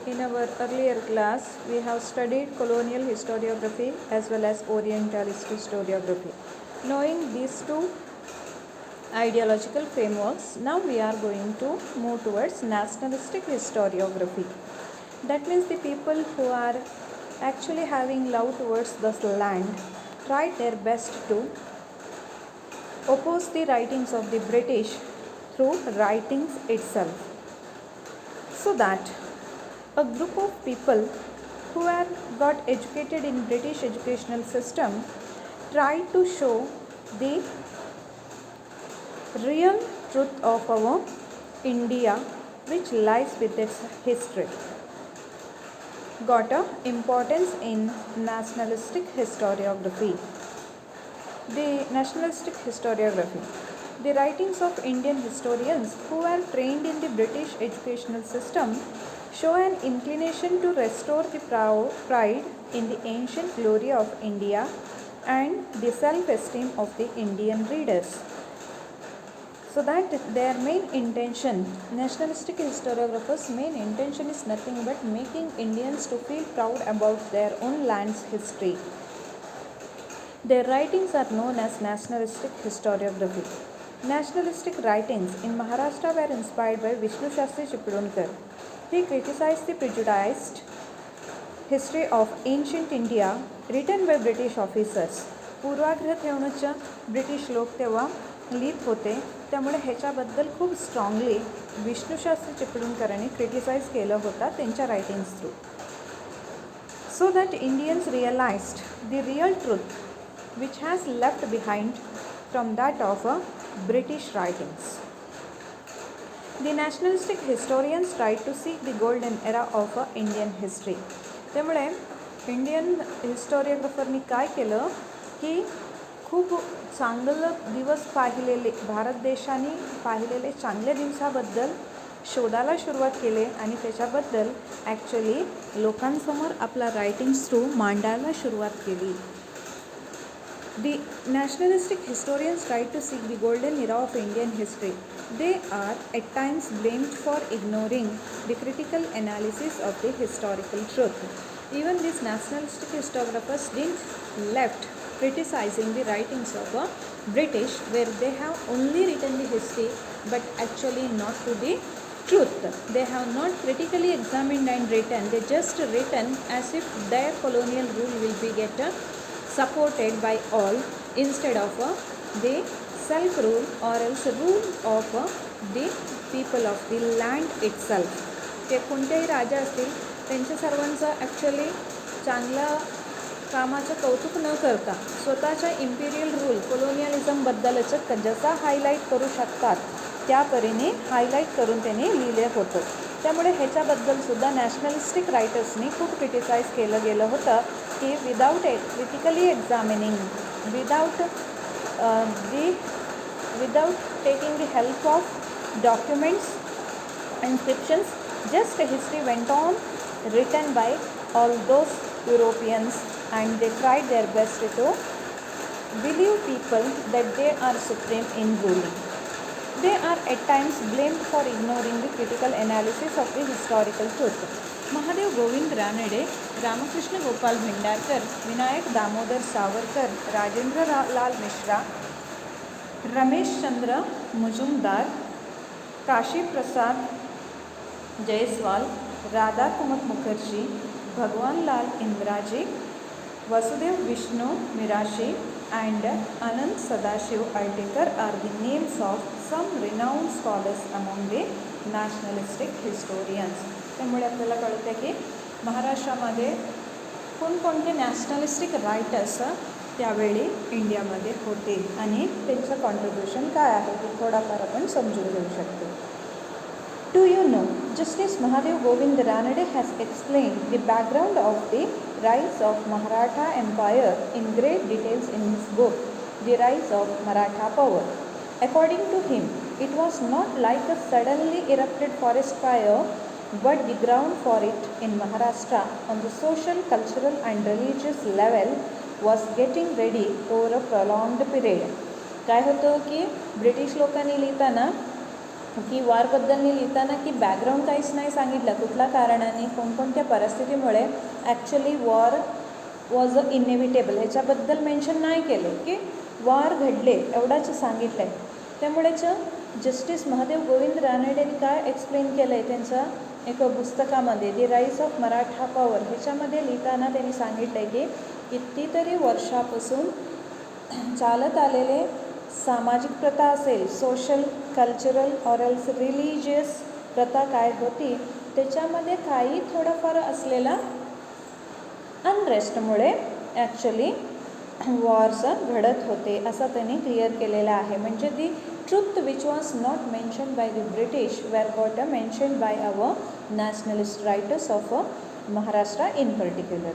In our earlier class, we have studied colonial historiography as well as Orientalist historiography. Knowing these two ideological frameworks, now we are going to move towards nationalistic historiography. That means the people who are actually having love towards this land tried their best to oppose the writings of the British through writings itself, so that a group of people who had got educated in British educational system tried to show the real truth of our India, which lies with its history. Got a importance in nationalistic historiography. The nationalistic historiography. The writings of Indian historians who were trained in the British educational system show an inclination to restore the pride in the ancient glory of India and the self-esteem of the Indian readers. So that their main intention, nationalistic historiographers' main intention is nothing but making Indians to feel proud about their own land's history. Their writings are known as nationalistic historiography. Nationalistic writings in Maharashtra were inspired by Vishnu Shastri Chiplunkar. He criticized the prejudiced history of ancient India written by British officers. पूर्वाग्रह ठेवण्याच्या British लोक तेव्हा लिहित होते, त्यामुळे ह्याच्याबद्दल खूप strongly Vishnushastri चिपळूणकरांनी criticise केलं होतं त्यांच्या writings through. So that Indians realised the real truth which has left behind from that of British writings. The nationalistic historians tried to seek the golden era of Indian history. त्यामुळे Indian हिस्टोरियोग्राफरनी काय केलं की खूप चांगलं दिवस पाहिलेले, भारत देशाने पाहिलेले चांगल्या दिवसाबद्दल शोधायला सुरुवात केली आणि त्याच्याबद्दल ॲक्च्युली लोकांसमोर आपला रायटिंग्स थ्रू मांडायला सुरुवात केली. The nationalistic historians tried to seek the golden era of Indian history. They are at times blamed for ignoring the critical analysis of the historical truth. Even these nationalistic historiographers didn't left criticizing the writings of British, where they have only written the history but actually not to the truth. They have not critically examined and written. They just written as if their colonial rule will be supported by all instead of the self-rule or else rule of the people of the land itself. ते कोणतेही राजा असतील त्यांच्या सर्वांचं actually चांगल्या कामाचं कौतुक न करता स्वतःच्या इम्पिरियल रूल कोलोनियलिझमबद्दलच जसा हायलाईट करू शकतात त्या परीने हायलाईट करून त्यांनी लिहिले होतं. त्यामुळे ह्याच्याबद्दलसुद्धा नॅशनलिस्टिक रायटर्सनी खूप क्रिटिसाइज केलं गेलं होतं की without critically examining, without taking the help of documents, inscriptions, just history went on written by all those Europeans, and they tried their best to believe people that they are supreme in ruling. They are at times blamed for ignoring the critical analysis of the historical truth. Mahadev Govind Ranade, Ramkrishna Gopal Bhandarkar, Vinayak Damodar Savarkar, Rajendra Lal Mishra, Ramesh Chandra Majumdar, Kashi Prasad Jayaswal, Radha Kumud Mukherjee, Bhagwan Lal इंद्राजी, Vasudev Vishnu Mirashi, and Anand Sadashiv Altekar are the names of some renowned scholars among the nationalistic historians. त्यामुळे आपल्याला कळते की महाराष्ट्रामध्ये कोणकोणते नॅशनलिस्टिक writers त्यावेळी इंडियामध्ये होते आणि त्यांचं कॉन्ट्रीब्युशन काय आहे ते थोडाफार आपण समजून घेऊ शकतो. Do you know, Justice Mahadev Govind Ranade has explained the background of the rise of Maratha Empire in great details in his book, The Rise of Maratha Power. According to him, it was not like a suddenly erupted forest fire, but the ground for it in Maharashtra on the social, cultural and religious level was getting ready over a prolonged period. काय होतं की British लोकांनी लिहिताना की वॉरबद्दल मी लिहिताना की background काहीच नाही सांगितलं, कुठल्या कारणाने कोणकोणत्या परिस्थितीमुळे actually war was a inevitable ह्याच्याबद्दल मेन्शन नाही केलं, की वॉर घडले एवढंच सांगितलं आहे. त्यामुळेच जस्टिस महादेव गोविंद रानडेंनी काय एक्सप्लेन केलं आहे त्यांच्या एक पुस्तकामध्ये दी राईज ऑफ मराठा पॉवर ह्याच्यामध्ये लिहिताना त्यांनी सांगितलं आहे की कितीतरी वर्षापासून चालत आलेले सामाजिक प्रथा असेल, सोशल कल्चरल ऑरल्स रिलिजियस प्रथा काय होती त्याच्यामध्ये काही थोडंफार असलेला अनरेस्टमुळे ॲक्च्युली वॉर्स घडत होते असं त्यांनी क्लिअर केलेलं आहे. म्हणजे the truth which was not mention by the British were got mention by our nationalist writers of Maharashtra in particular.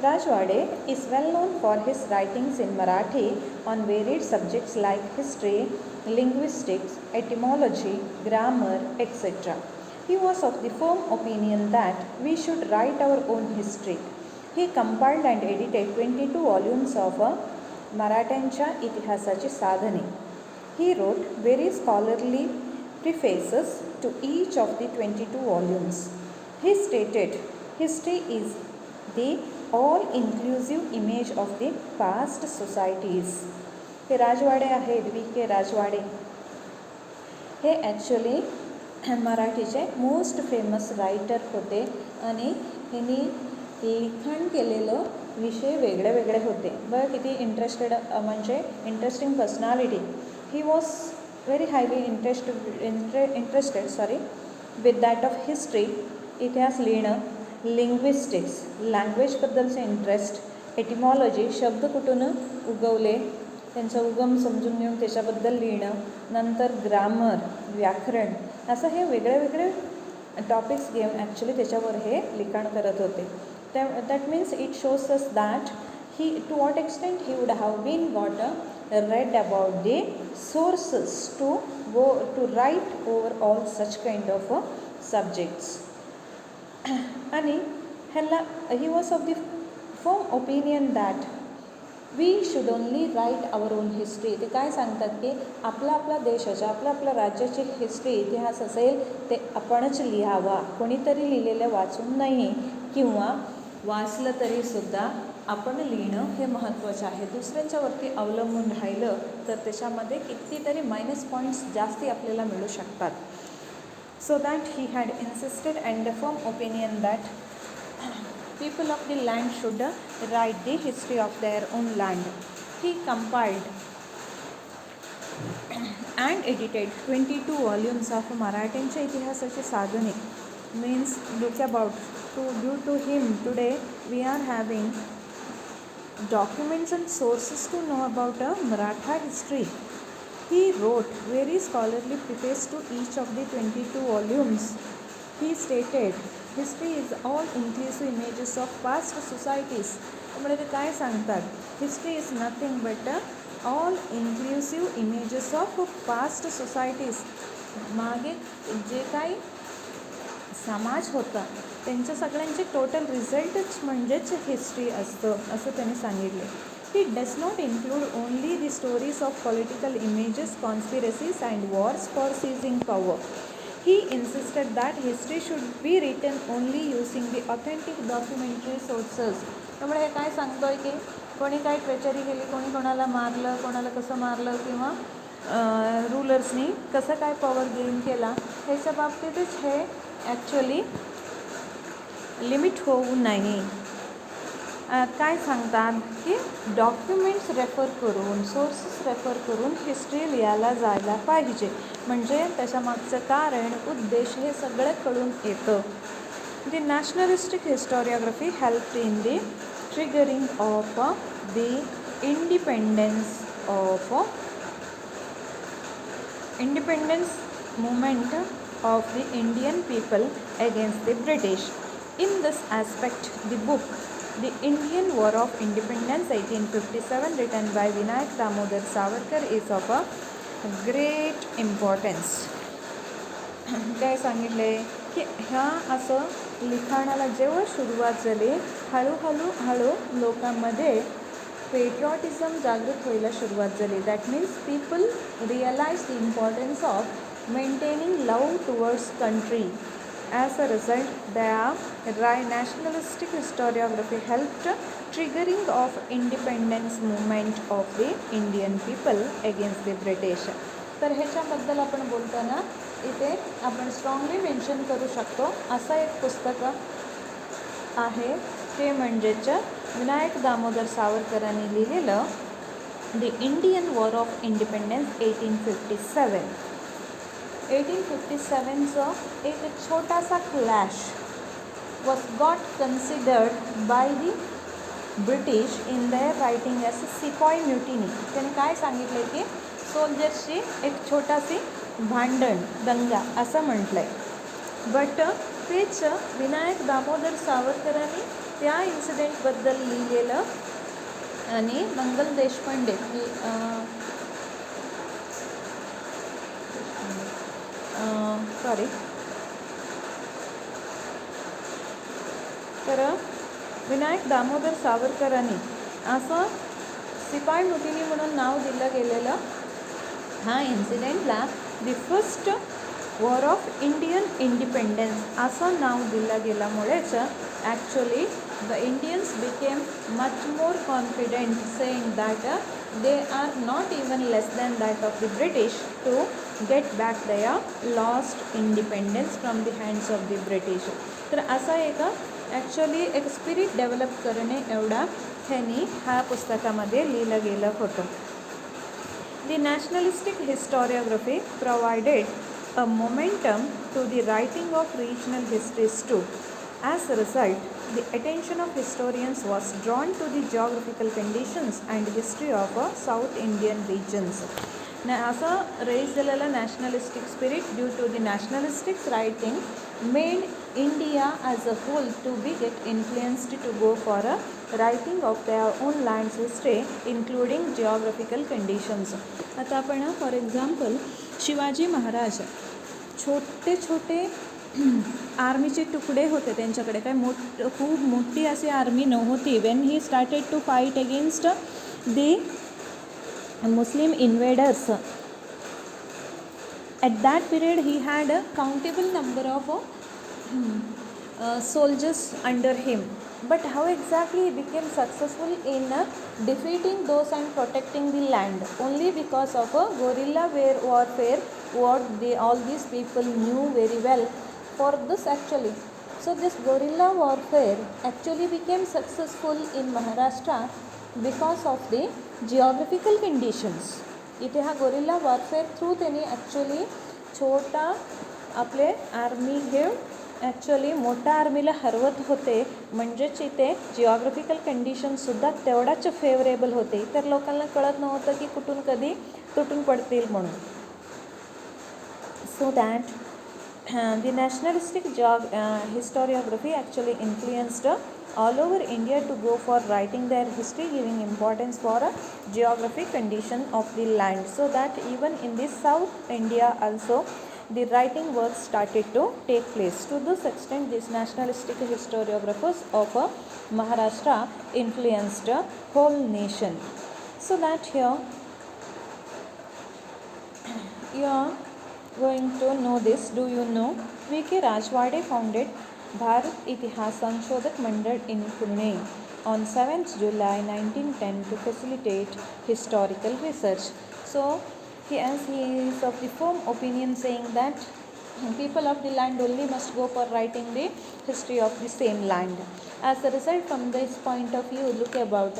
Rajwade is well known for his writings in Marathi on varied subjects like history, linguistics, etymology, grammar, etc. He was of the firm opinion that we should write our own history. He compiled and edited 22 volumes of Marathanच्या इतिहासाची साधने. He wrote very scholarly prefaces to each of the 22 volumes. He stated, history is the all-inclusive image of the past societies. हे राजवाडे आहेत, V.K. राजवाडे. हे actually मराठीचे most famous writer होते आणि ह्यांनी लिखाण केलेलं विषय वेगळे वेगळे होते. बरं किती म्हणजे interesting personality. He was very highly interested with that of history, इतिहास लिहिणं, लिंग्विस्टिक्स लँग्वेजबद्दलचे इंटरेस्ट, एटिमॉलॉजी शब्द कुठून उगवले त्यांचा उगम समजून घेऊन त्याच्याबद्दल लिहिणं, नंतर ग्रामर व्याकरण असं हे वेगळे वेगळे टॉपिक्स घेऊन ॲक्च्युली त्याच्यावर हे लिखाण करत होते. That means it shows us that he to what extent he would have been got read about the sources to write over all such kind of subjects. आणि ह्याला he was of the firm opinion that we should only write our own history. ते काय सांगतात की आपला देशाच्या आपल्या राज्याची हिस्ट्री इतिहास असेल ते आपणच लिहावा, कोणीतरी लिहिलेलं वाचून नाही किंवा वाचलं तरीसुद्धा आपण लिहिणं हे महत्त्वाचं आहे. दुसऱ्यांच्यावरती अवलंबून राहिलं तर त्याच्यामध्ये कितीतरी मायनस पॉईंट्स जास्ती आपल्याला मिळू शकतात. So that he had इन्सिस्टेड and the firm opinion that people of the land should write the history of their own land. He compiled and edited 22 volumes of मराठ्यांच्या इतिहासाची साधने. Means look about due to him today we are having documents and sources to know about Maratha history. He wrote very scholarly preface to each of the 22 volumes. He stated, history is all inclusive images of past societies. त्यामुळे ते काय सांगतात, history is nothing but all inclusive images of past societies. मागे जे काही समाज होता त्यांच्या सगळ्यांचे टोटल रिझल्टच म्हणजेच हिस्ट्री असतं असं त्यांनी सांगितले. He does not include only the stories of political images, conspiracies and wars for seizing power. He insisted that history should be written only using the authentic documentary sources. त्यामुळे हे काय सांगतो आहे की कोणी काय ट्रेचरी केली, कोणी कोणाला मारलं, कोणाला कसं मारलं किंवा रूलर्सनी कसं काय पॉवर गेन केला ह्याच्या बाबतीतच हे ॲक्च्युली लिमिट होऊ नये. काय सांगतात की डॉक्युमेंट्स रेफर करून, सोर्सेस रेफर करून हिस्ट्री लिहायला जायला पाहिजे. म्हणजे त्याच्यामागचं कारण, उद्देश हे सगळं कळून येतं. The nationalistic historiography helped in the triggering of the independence movement of the Indian people against the British. In this aspect, the book The Indian War of Independence 1857 written by Vinayak Damodar Savarkar is of a great importance. काय सांगितले की ह्या असं लिखाणाला जेव्हा सुरुवात झाली हळूहळू लोकांमध्ये पेट्रिऑटिझम जागृत व्हायला सुरुवात झाली. That means people realise the importance of maintaining love towards country. As a result, the nationalistic historiography helped triggering of independence movement of the Indian people against the British. तर ह्याच्याबद्दल आपण बोलताना इथे आपण स्ट्रॉंगली मेन्शन करू शकतो असं एक पुस्तक आहे, ते म्हणजेच विनायक दामोदर सावरकरांनी लिहिलेलं the Indian war of independence 1857. 1857चं एक छोटासा clash was got considered by the British in their writing as sepoy mutiny. त्याने काय सांगितलं की सोल्जर्सची एक छोटाशी भांडण दंगा असं म्हटलं आहे. बट तेच विनायक दामोदर सावरकरांनी त्या इन्सिडेंटबद्दल लिहिलेलं आणि मंगल देशपांडे तर विनायक दामोदर सावरकरांनी असं सिपाई म्युटिनी म्हणून नाव दिलं गेलेलं हा इन्सिडेंटला the first war of Indian independence असं नाव दिलं गेल्यामुळेच actually the Indians became much more confident saying that they are not even less than that of the British to get back their lost independence from the hands of the British. तर असा एक actually एक spirit develop करणे एवढा ह्यांनी ह्या पुस्तकामध्ये लिहिलं गेलं होतं. The nationalistic historiography provided a momentum to the writing of regional histories too. As a result, the attention of historians was drawn to the geographical conditions and history of South Indian regions. असं raise झालेलं nationalistic spirit due to the nationalistics writing made India as a whole to be get influenced to go for a writing of their own land's history including geographical conditions. आता आपण for example Shivaji Maharaj छोटे छोटे आर्मीचे तुकडे होते त्यांच्याकडे, काय खूप मोठी अशी आर्मी नव्हती. When he started to fight against the Muslim invaders at that period he had a countable number of soldiers under him, but how exactly he became successful in defeating those and protecting the land? Only because of a guerrilla warfare, what all these people knew very well for this actually. So this guerrilla warfare actually became successful in Maharashtra because of the geographical conditions. इथे हा guerrilla warfare through त्यांनी actually छोटा आपले army घेऊन actually मोठ्या आर्मीला हरवत होते. म्हणजेच इथे जिओग्राफिकल कंडिशनसुद्धा तेवढाच फेवरेबल होते. तर लोकांना कळत नव्हतं की कुठून कधी तुटून पडतील म्हणून. So that the nationalistic historiography actually influenced all over India to go for writing their history, giving importance for a geographic condition of the land, so that even in the South India also the writing work started to take place. To this extent, these nationalistic historiographers of Maharashtra influenced a whole nation. So that here you are going to know this. Do you know V.K. Rajwade founded Bharat Itihas Sanshodic Mandal in Pune on 7th July 1910 to facilitate historical research. So he is of the firm opinion saying that people of the land only must go for writing the history of the same land. As a result, from this point of view, look about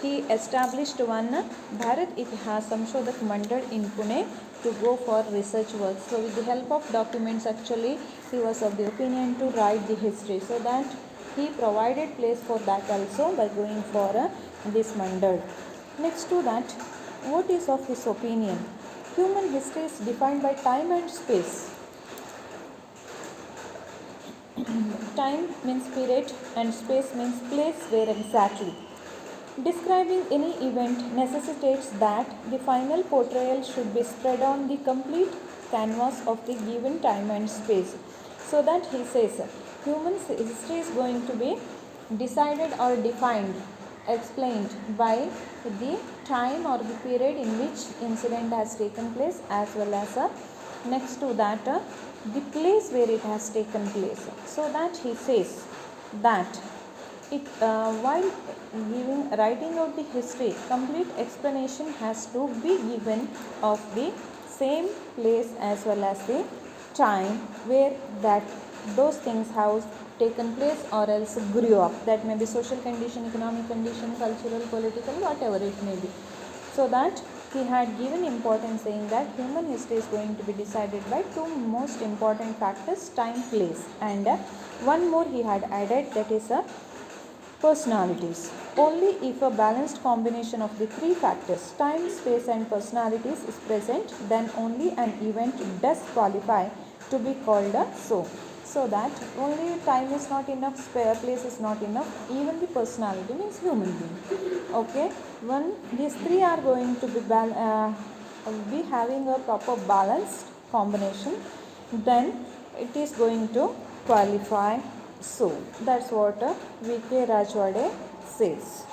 he established one Bharat Itihas Sanshodic Mandal in Pune to go for research work. So with the help of documents actually he was of the opinion to write the history, so that he provided place for that also by going for this mandal. Next to that, what is of his opinion? Human history is defined by time and space. Time means period and space means place where exactly. Describing any event necessitates that the final portrayal should be spread on the complete canvas of the given time and space. So that he says human history is going to be decided or defined explained by the time or the period in which incident has taken place, as well as next to that the place where it has taken place. So that he says that it while writing out the history, complete explanation has to be given of the same place as well as the time where that those things have taken place or else grew up. That may be social condition, economic condition, cultural, political, whatever it may be. So that he had given importance, saying that human history is going to be decided by two most important factors, time, place, and one more he had added, that is personalities. Only if a balanced combination of the three factors, time, space, and personalities, is present, then only an event does qualify to be called a so. So that only time is not enough, place is not enough, even the personality means human being. Okay, when these three are going to be having a proper balanced combination, then it is going to qualify so. That's what V.K. Rajwade says.